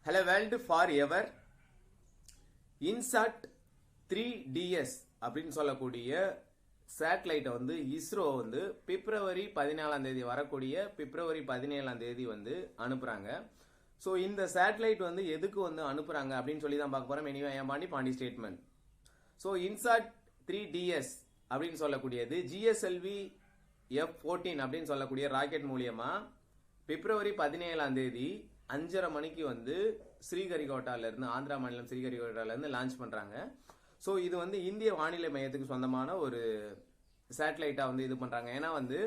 Hello world forever. INSAT 3DS அப்படின்னு சொல்லக்கூடிய சேட்டலைட்டை வந்து இஸ்ரோ வந்து பிப்ரவரி 14ஆம் தேதி வரக்கூடிய பிப்ரவரி 17ஆம் தேதி வந்து அனுப்புறாங்க. ஸோ இந்த சேட்டலைட் வந்து எதுக்கு வந்து அனுப்புறாங்க அப்படின்னு சொல்லி தான் பார்க்க போறோம். எனிவே பாண்டி ஸ்டேட்மெண்ட். ஸோ இன்சாட் 3DS அப்படின்னு சொல்லக்கூடியது GSLV F-14 அப்படின்னு சொல்லக்கூடிய ராக்கெட் மூலியமா பிப்ரவரி 17ஆம் தேதி 5:30 மணிக்கு வந்து ஸ்ரீஹரிகோட்டால இருந்து ஆந்திரா மாநிலம் ஸ்ரீஹரிகோட்டால இருந்து லான்ச் பண்றாங்க. ஸோ இது வந்து இந்திய வானிலை மையத்துக்கு சொந்தமான ஒரு சேட்டலைட்டா வந்து இது பண்றாங்க. ஏன்னா வந்து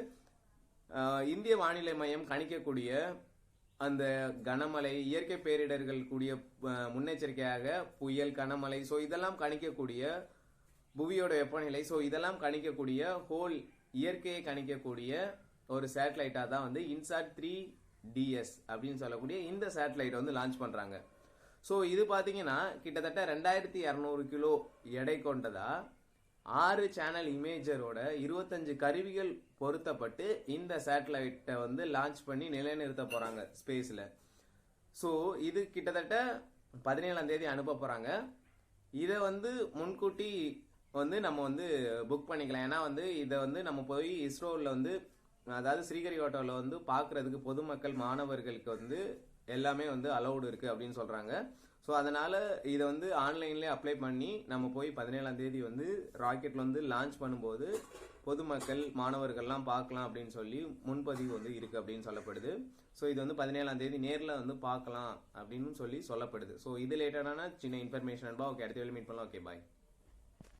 இந்திய வானிலை மையம் கணிக்கக்கூடிய அந்த கனமழை, இயற்கை பேரிடர்கள் கூடிய முன்னெச்சரிக்கையாக புயல், கனமழை, ஸோ இதெல்லாம் கணிக்கக்கூடிய புவியோட வெப்பநிலை, ஸோ இதெல்லாம் கணிக்கக்கூடிய ஹோல் இயற்கையை கணிக்கக்கூடிய ஒரு சேட்டலைட்டா தான் வந்து இன்சாட் 3DS அப்படின்னு சொல்லக்கூடிய இந்த சேட்டலைட் வந்து லான்ச் பண்றாங்க. ஸோ இது பாத்தீங்கன்னா கிட்டத்தட்ட 2200 கிலோ எடை கொண்டதா 6 சேனல் இமேஜரோட 25 கருவிகள் பொருத்தப்பட்டு இந்த சேட்டலைட்டை வந்து லான்ச் பண்ணி நிலைநிறுத்த போறாங்க ஸ்பேஸ்ல. ஸோ இது கிட்டத்தட்ட 17ஆம் தேதி அனுப்ப போறாங்க. இதை வந்து முன்கூட்டி வந்து நம்ம வந்து புக் பண்ணிக்கலாம். ஏன்னா வந்து இதை வந்து நம்ம போய் இஸ்ரோவில் வந்து அதாவது ஸ்ரீஹரிகோட்டாவில் வந்து பார்க்கறதுக்கு பொதுமக்கள், மாணவர்களுக்கு வந்து எல்லாமே வந்து அலௌடு இருக்கு அப்படின்னு சொல்றாங்க. ஸோ அதனால இதை வந்து ஆன்லைன்லேயே அப்ளை பண்ணி நம்ம போய் 17ஆம் தேதி வந்து ராக்கெட்ல வந்து லான்ச் பண்ணும்போது பொதுமக்கள், மாணவர்கள்லாம் பார்க்கலாம் அப்படின்னு சொல்லி முன்பதிவு வந்து இருக்கு அப்படின்னு சொல்லப்படுது. ஸோ இது வந்து 17ஆம் தேதி நேரில் வந்து பார்க்கலாம் அப்படின்னு சொல்லி சொல்லப்படுது. ஸோ இது லேட்டடான சின்ன இன்ஃபர்மேஷன். ஓகே, அடுத்த வேலை மீட் பண்ணலாம். ஓகே, பாய்.